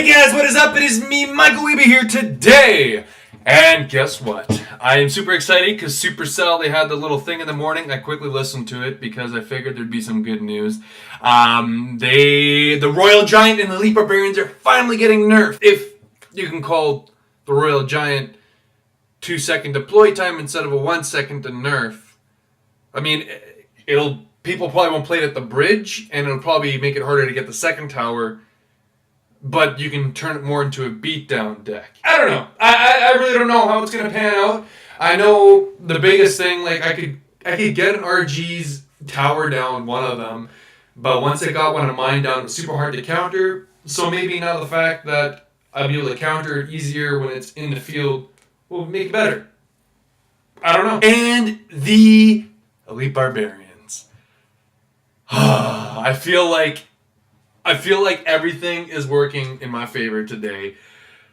Hey guys, what is up? It is me, Michael Wiebe here today. And guess what? I am super excited because Supercell, they had the little thing in the morning. I quickly listened to it because I figured there'd be some good news. The Royal Giant and the Elite Barbarians are finally getting nerfed. If you can call the Royal Giant 2-second deploy time instead of a 1-second to nerf. I mean, people probably won't play it at the bridge, and it'll probably make it harder to get the second tower. But you can turn it more into a beatdown deck. I don't know. I really don't know how it's gonna pan out. I know the biggest thing, like I could get an RG's tower down, one of them, but once I got one of mine down, it was super hard to counter. So maybe now the fact that I'll be able to counter it easier when it's in the field will make it better. I don't know. And the Elite Barbarians. I feel like everything is working in my favor today.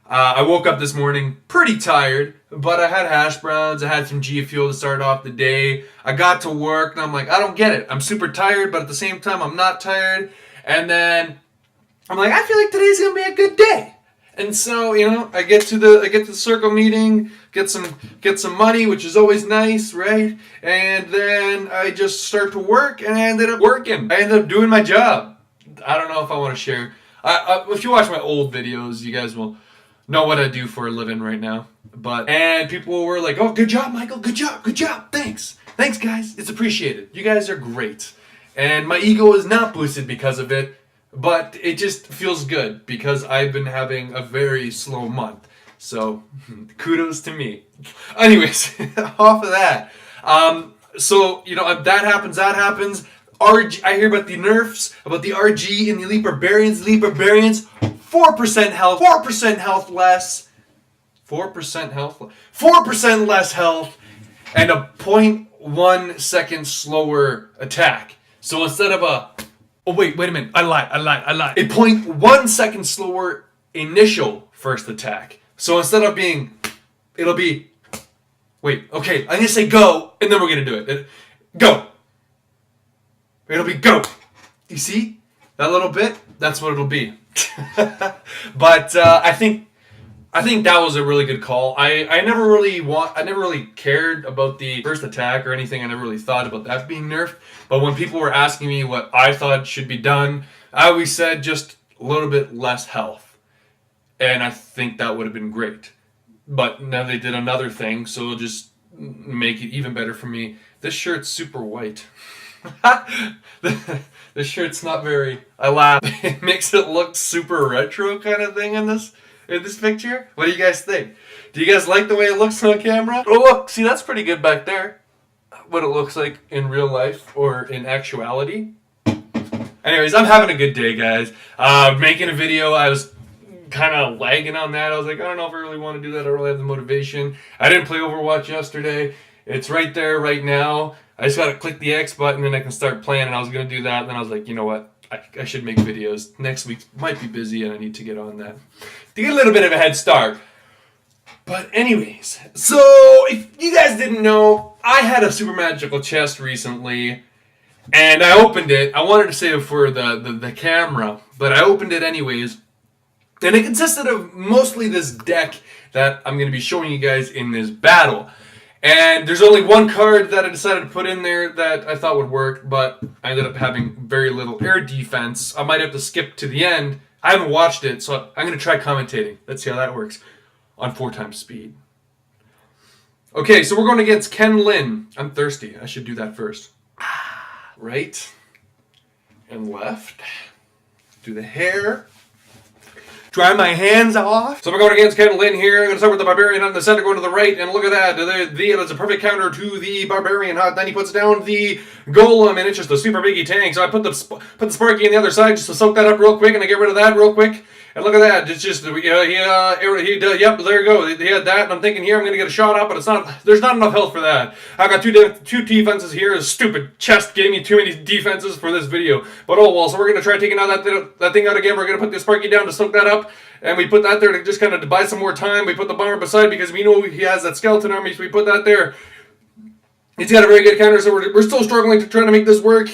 I woke up this morning pretty tired, but I had hash browns, I had some G Fuel to start off the day. I got to work, and I'm like, I don't get it. I'm super tired, but at the same time, I'm not tired. And then I'm like, I feel like today's gonna be a good day. And so, I get to the circle meeting, get some money, which is always nice, right? And then I just start to work, and I ended up working. I ended up doing my job. I don't know if I want to share. If you watch my old videos, you guys will know what I do for a living right now. And people were like, "Oh, good job, Michael. Good job. Thanks, guys. It's appreciated. You guys are great." And my ego is not boosted because of it, but it just feels good because I've been having a very slow month. So, kudos to me. Anyways, off of that. That happens. I hear about the nerfs, about the RG and the Elite Barbarians. Elite Barbarians, 4% health, 4% health less, 4% less health, and a 0.1 second slower attack. So instead of wait a minute, I lied. A 0.1 second slower initial first attack. So instead of it'll be, I'm gonna say go, and then we're gonna do it. Go. It'll be go. You see that little bit? That's what it'll be. But I think that was a really good call. I never really cared about the first attack or anything. I never really thought about that being nerfed. But when people were asking me what I thought should be done, I always said just a little bit less health, and I think that would have been great. But now they did another thing, so it'll just make it even better for me. This shirt's super white. The shirt's not very. I laugh. It makes it look super retro kind of thing in this picture. What do you guys think? Do you guys like the way it looks on camera? Oh look, see that's pretty good back there. What it looks like in real life or in actuality. Anyways, I'm having a good day, guys. Making a video, I was kind of lagging on that. I was like, I don't know if I really want to do that. I don't really have the motivation. I didn't play Overwatch yesterday. It's right there right now. I just gotta click the X button and I can start playing, and I was gonna do that, and then I was like, you know what, I should make videos. Next week might be busy and I need to get on that to get a little bit of a head start. But anyways, so if you guys didn't know, I had a super magical chest recently, and I opened it. I wanted to save it for the camera, but I opened it anyways, and it consisted of mostly this deck that I'm gonna be showing you guys in this battle. And there's only one card that I decided to put in there that I thought would work, but I ended up having very little air defense. I might have to skip to the end. I haven't watched it, so I'm going to try commentating. Let's see how that works on 4x speed. Okay, so we're going against Ken Lin. I'm thirsty. I should do that first. Right and left. Do the hair. Dry my hands off. So we're going against Ken Lin here. I'm going to start with the Barbarian on the center, going to the right, and look at that. That's a perfect counter to the Barbarian. Then he puts down the Golem, and it's just a super biggie tank. So I put the Sparky on the other side just to soak that up real quick, and I get rid of that real quick. And look at that. It's just, yep, there you go. He had that, and I'm thinking here I'm going to get a shot up, but there's not enough health for that. I got two defenses here. A stupid chest gave me too many defenses for this video. But oh well, so we're going to try taking out that thing out again. We're going to put the Sparky down to soak that up, and we put that there to just kind of buy some more time. We put the Bomber beside because we know he has that skeleton army, so we put that there. He's got a very good counter, so we're still struggling to try to make this work.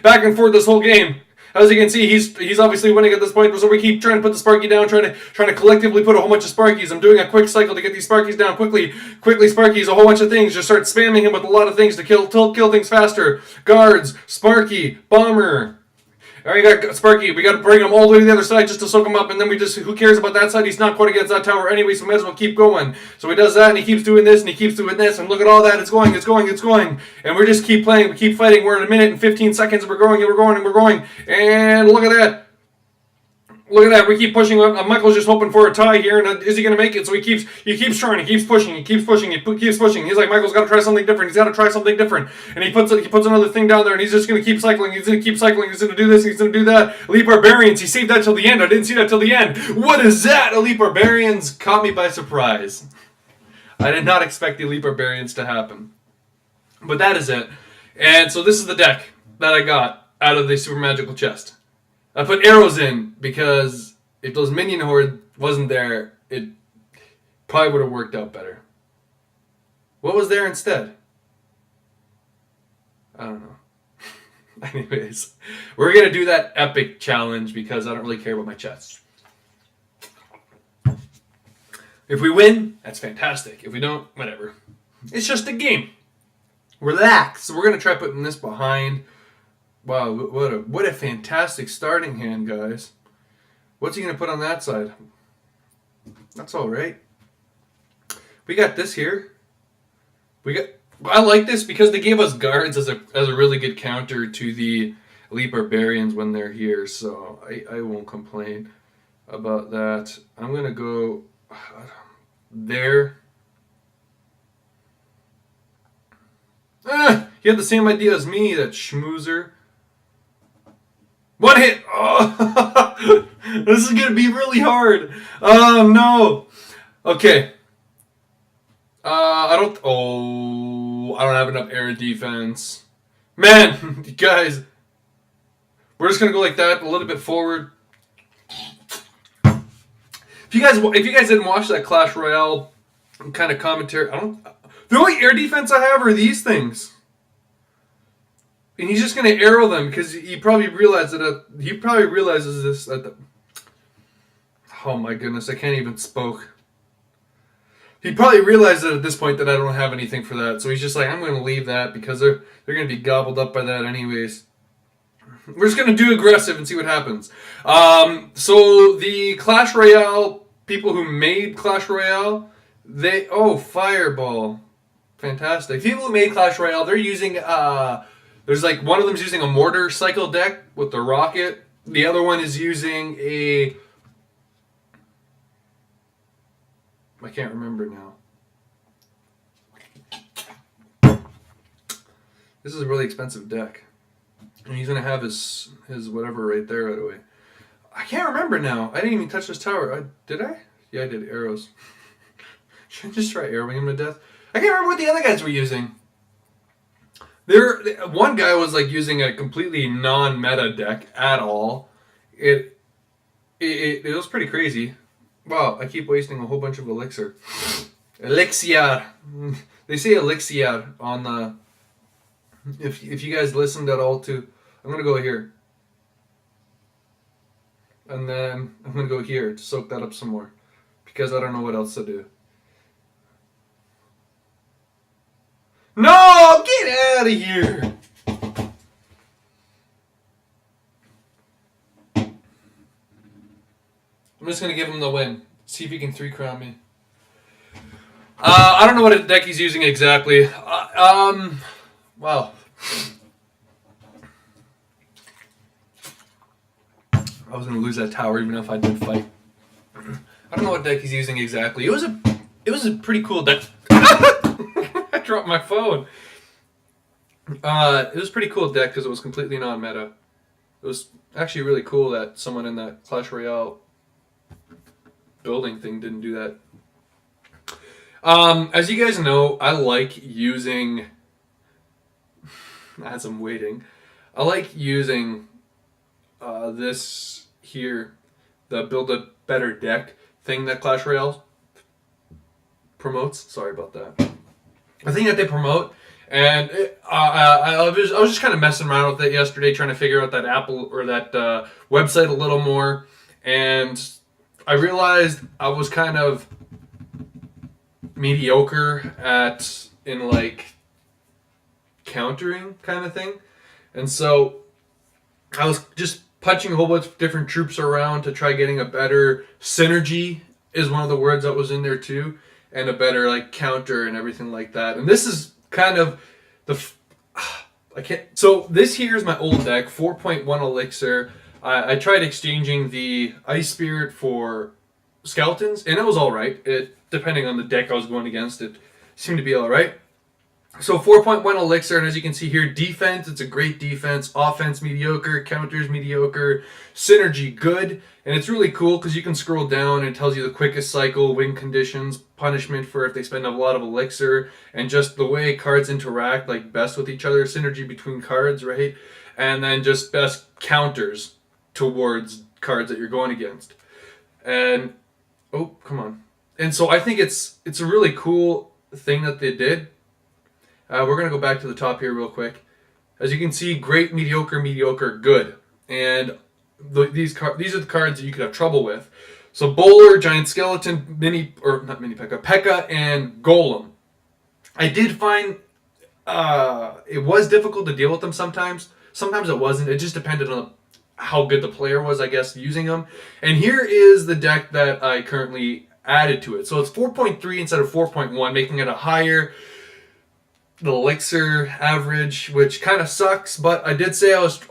Back and forth this whole game. As you can see, he's obviously winning at this point, so we keep trying to put the Sparky down, trying to collectively put a whole bunch of Sparkies. I'm doing a quick cycle to get these Sparkies down quickly. Quickly, Sparkies, a whole bunch of things. Just start spamming him with a lot of things to kill things faster. Guards, Sparky, Bomber. Alright, we got Sparky. We got to bring him all the way to the other side just to soak him up, and then who cares about that side? He's not quite against that tower anyway, so we might as well keep going. So he does that, and he keeps doing this, and he keeps doing this, and look at all that. It's going. And we just keep playing, we keep fighting. We're at 1 minute and 15 seconds, and we're going, and look at that. Look at that. We keep pushing. Michael's just hoping for a tie here, and is he going to make it? So he keeps trying. He keeps pushing. He's like, Michael's got to try something different. And he puts another thing down there, and he's just going to keep cycling. He's going to do this. He's going to do that. Elite Barbarians. He saved that till the end. I didn't see that till the end. What is that? Elite Barbarians caught me by surprise. I did not expect the Elite Barbarians to happen. But that is it. And so this is the deck that I got out of the Super Magical Chest. I put arrows in because if those minion horde wasn't there, it probably would have worked out better. What was there instead? I don't know. Anyways, we're going to do that epic challenge because I don't really care about my chests. If we win, that's fantastic. If we don't, whatever. It's just a game. Relax. So we're going to try putting this behind. Wow, what a fantastic starting hand, guys. What's he going to put on that side? That's all right. We got this here. I like this because they gave us guards as a really good counter to the Elite Barbarians when they're here, so I won't complain about that. I'm going to go there. He had the same idea as me, that schmoozer. One hit! Oh, this is going to be really hard. Oh, no. Okay. I don't have enough air defense. Man, guys. We're just going to go like that, a little bit forward. If you guys didn't watch that Clash Royale kind of commentary, the only air defense I have are these things. And he's just going to arrow them because he probably realizes this at the... Oh my goodness, I can't even spoke. He probably realized at this point that I don't have anything for that. So he's just like, I'm going to leave that because they're going to be gobbled up by that anyways. We're just going to do aggressive and see what happens. So the Clash Royale people who made Clash Royale, Fireball. Fantastic. People who made Clash Royale, they're using... There's like one of them's using a mortar cycle deck with the rocket. The other one is using a... I can't remember now. This is a really expensive deck. And he's going to have his whatever right there right away. I can't remember now. I didn't even touch this tower. Did I? Yeah, I did. Arrows. Should I just try arrowing him to death? I can't remember what the other guys were using. One guy was like using a completely non-meta deck at all. It was pretty crazy. Wow, I keep wasting a whole bunch of elixir. Elixir. They say elixir on the... If you guys listened at all to... I'm going to go here. And then I'm going to go here to soak that up some more. Because I don't know what else to do. No! Get out of here! I'm just going to give him the win. See if he can 3-crown me. I don't know what deck he's using exactly. Wow. I was going to lose that tower even if I did fight. I don't know what deck he's using exactly. It was a pretty cool deck. I dropped my phone. It was a pretty cool deck because it was completely non-meta. It was actually really cool that someone in that Clash Royale building thing didn't do that. As you guys know, I like using... As I'm waiting, I like using this here, the build a better deck thing that Clash Royale promotes. Sorry about that. The thing that they promote, And I was just kind of messing around with it yesterday, trying to figure out that Apple or that website a little more, and I realized I was kind of mediocre at in like countering kind of thing, and so I was just punching a whole bunch of different troops around to try getting a better synergy is one of the words that was in there too, and a better like counter and everything like that. And this is kind of the I can't. So this here is my old deck, 4.1 elixir. I tried exchanging the Ice Spirit for skeletons, and it was all right. It depending on the deck I was going against, it seemed to be all right. So 4.1 elixir, and as you can see here, defense, it's a great defense. Offense, mediocre. Counters, mediocre. Synergy, good. And it's really cool because you can scroll down and it tells you the quickest cycle, win conditions, punishment for if they spend a lot of elixir, and just the way cards interact, like best with each other, synergy between cards, right? And then just best counters towards cards that you're going against. And, oh, come on. And so I think it's a really cool thing that they did. We're going to go back to the top here real quick. As you can see, great, mediocre, mediocre, good. And these are the cards that you could have trouble with. So Bowler, Giant Skeleton, not Mini P.E.K.K.A, P.E.K.K.A and Golem. I did find it was difficult to deal with them sometimes. Sometimes it wasn't. It just depended on how good the player was, I guess, using them. And here is the deck that I currently added to it. So it's 4.3 instead of 4.1, making it a higher the elixir average, which kind of sucks, but I did say I was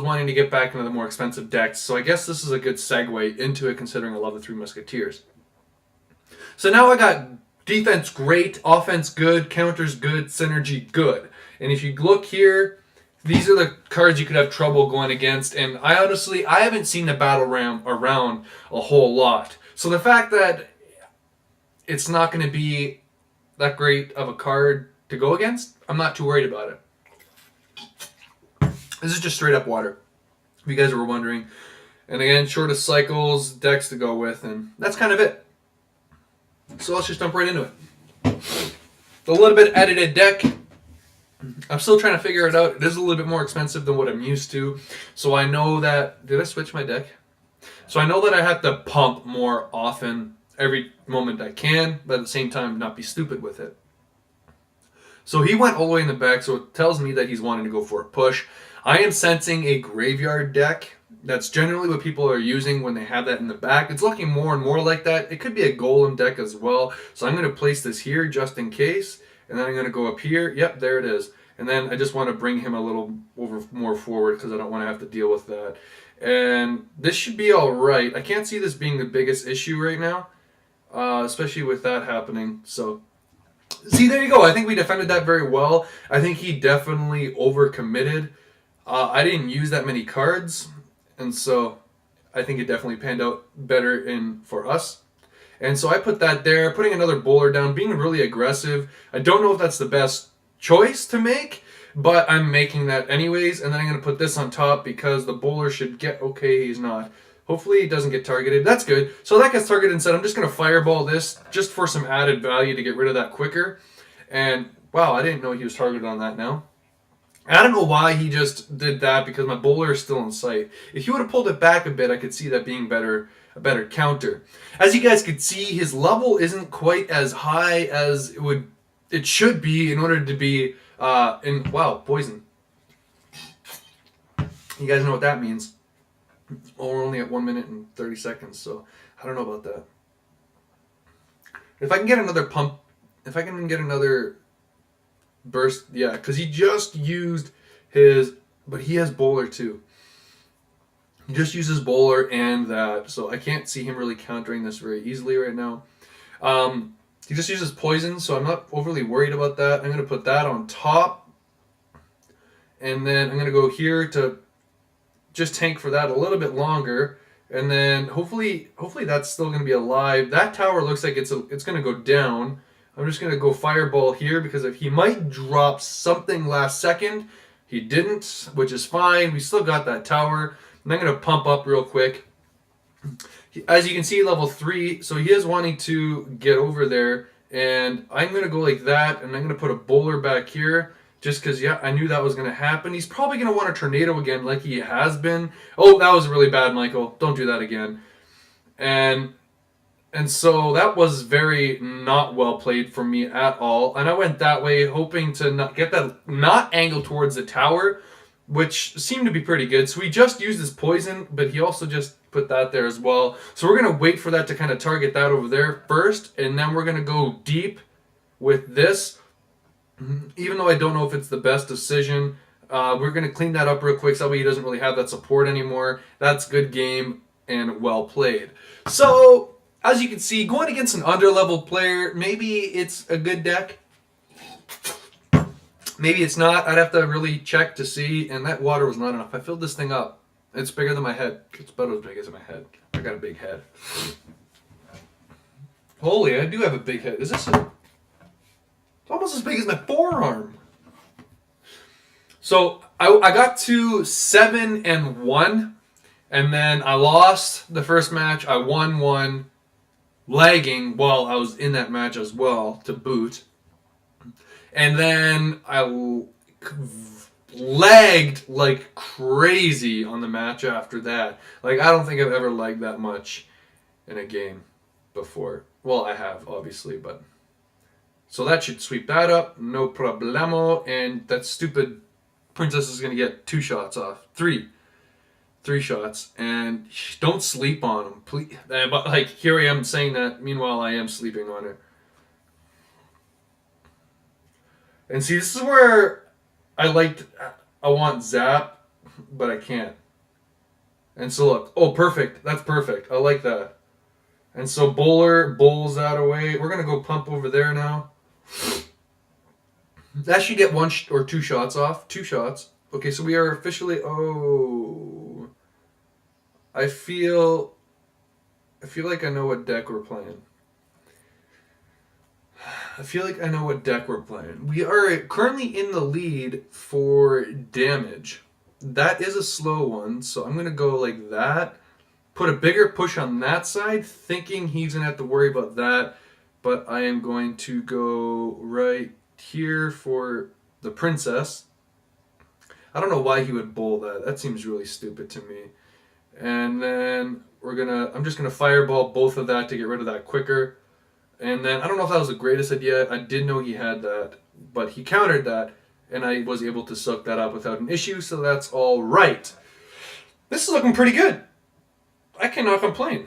wanting to get back into the more expensive decks, so I guess this is a good segue into it considering I love the Three Musketeers. So now I got defense great, offense good, counters good, synergy good. And if you look here, these are the cards you could have trouble going against, and I haven't seen the battle ram around a whole lot. So the fact that it's not going to be that great of a card to go against, I'm not too worried about it. This is just straight up water, if you guys were wondering. And again, shortest cycles, decks to go with, and that's kind of it. So let's just jump right into it. A little bit edited deck. I'm still trying to figure it out. It is a little bit more expensive than what I'm used to. So I know that... Did I switch my deck? So I know that I have to pump more often every moment I can, but at the same time not be stupid with it. So he went all the way in the back, so it tells me that he's wanting to go for a push. I am sensing a graveyard deck. That's generally what people are using when they have that in the back. It's looking more and more like that. It could be a golem deck as well. So I'm going to place this here just in case. And then I'm going to go up here. Yep, there it is. And then I just want to bring him a little more forward because I don't want to have to deal with that. And this should be all right. I can't see this being the biggest issue right now, especially with that happening. So... See, there you go. I think we defended that very well. I think he definitely overcommitted. I didn't use that many cards, and so I think it definitely panned out better for us. And so I put that there, putting another bowler down, being really aggressive. I don't know if that's the best choice to make, but I'm making that anyways. And then I'm going to put this on top because the bowler should get... Okay, he's not. Hopefully he doesn't get targeted. That's good. So that gets targeted instead. I'm just going to fireball this just for some added value to get rid of that quicker. And, wow, I didn't know he was targeted on that now. I don't know why he just did that because my bowler is still in sight. If he would have pulled it back a bit, I could see that being a better counter. As you guys could see, his level isn't quite as high as it should be in order to be wow, poison. You guys know what that means. Well, we're only at 1 minute and 30 seconds, so I don't know about that. If I can get another pump, if I can get another burst, yeah, because he just used his, but he has bowler too. He just uses bowler and that, so I can't see him really countering this very easily right now. He just uses poison, so I'm not overly worried about that. I'm going to put that on top, and then I'm going to go here to just tank for that a little bit longer, and then hopefully that's still going to be alive. That tower looks like it's going to go down. I'm just going to go fireball here because if he might drop something last second. He didn't, which is fine. We still got that tower. And I'm going to pump up real quick. As you can see, level 3, so he is wanting to get over there, and I'm going to go like that, and I'm going to put a bowler back here. Just because, yeah, I knew that was going to happen. He's probably going to want a tornado again like he has been. Oh, that was really bad, Michael. Don't do that again. And so that was very not well played for me at all. And I went that way hoping to not get that not angle towards the tower, which seemed to be pretty good. So he just used his poison, but he also just put that there as well. So we're going to wait for that to kind of target that over there first, and then we're going to go deep with this. Even though I don't know if it's the best decision, we're going to clean that up real quick so that way he doesn't really have that support anymore. That's good game and well played. So, as you can see, going against an underlevel player, maybe it's a good deck. Maybe it's not. I'd have to really check to see, and that water was not enough. I filled this thing up. It's bigger than my head. It's about as big as my head. I got a big head. Holy, I do have a big head. Is this a... It's almost as big as my forearm. So I got to 7-1, and then I lost the first match. I won one, lagging while I was in that match as well, to boot. And then I lagged like crazy on the match after that. Like, I don't think I've ever lagged that much in a game before. Well, I have, obviously, but... So that should sweep that up, no problemo, and that stupid princess is going to get 2 shots off. 3 shots, and don't sleep on them, please. But, like, here I am saying that, meanwhile I am sleeping on her. And see, this is where I want Zap, but I can't. And so look, oh, perfect, that's perfect, I like that. And so Bowler bowls that away. We're going to go pump over there now. That should get 1 or 2 shots off. 2 shots. Okay, so we are officially... Oh. I feel like I know what deck we're playing. We are currently in the lead for damage. That is a slow one, so I'm going to go like that. Put a bigger push on that side, thinking he's going to have to worry about that. But I am going to go right here for the princess. I don't know why he would bowl that. That seems really stupid to me. And then I'm just gonna fireball both of that to get rid of that quicker. And then I don't know if that was the greatest idea. I did know he had that, but he countered that, and I was able to soak that up without an issue. So that's all right. This is looking pretty good. I cannot complain.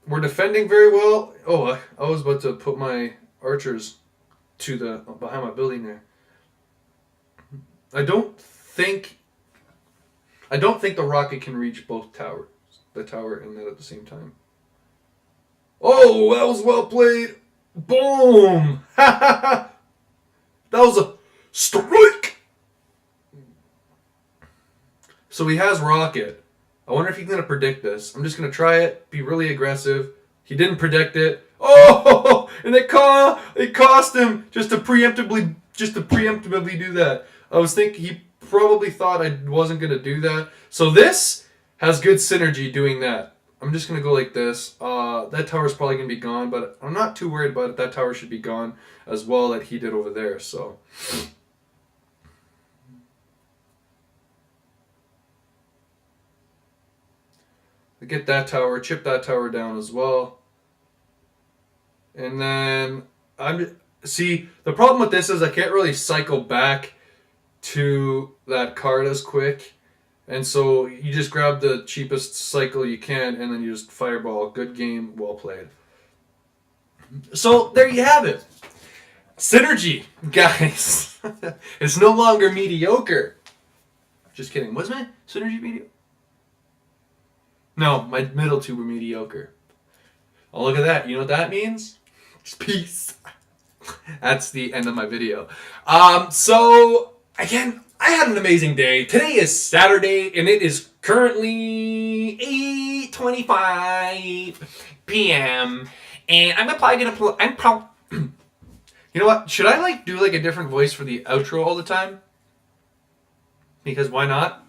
We're defending very well. Oh, I was about to put my archers behind my building there. I don't think the rocket can reach both towers, the tower and that at the same time. Oh, that was well played. Boom! That was a strike. So he has rocket. I wonder if he's going to predict this. I'm just going to try it, be really aggressive. He didn't predict it. Oh, and it cost him just to preemptively do that. I was thinking he probably thought I wasn't going to do that. So this has good synergy doing that. I'm just going to go like this. That tower's probably going to be gone, but I'm not too worried about it. That tower should be gone as well that he did over there. So I get that tower, chip that tower down as well. And then see, the problem with this is I can't really cycle back to that card as quick. And so you just grab the cheapest cycle you can, and then you just fireball. Good game, well played. So there you have it. Synergy, guys. It's no longer mediocre. Just kidding. Was my synergy mediocre? No, my middle two were mediocre. Oh, look at that. You know what that means? Just peace. That's the end of my video. So, again, I had an amazing day. Today is Saturday, and it is currently 8:25 p.m. And I'm probably gonna you know what? Should I do a different voice for the outro all the time? Because why not?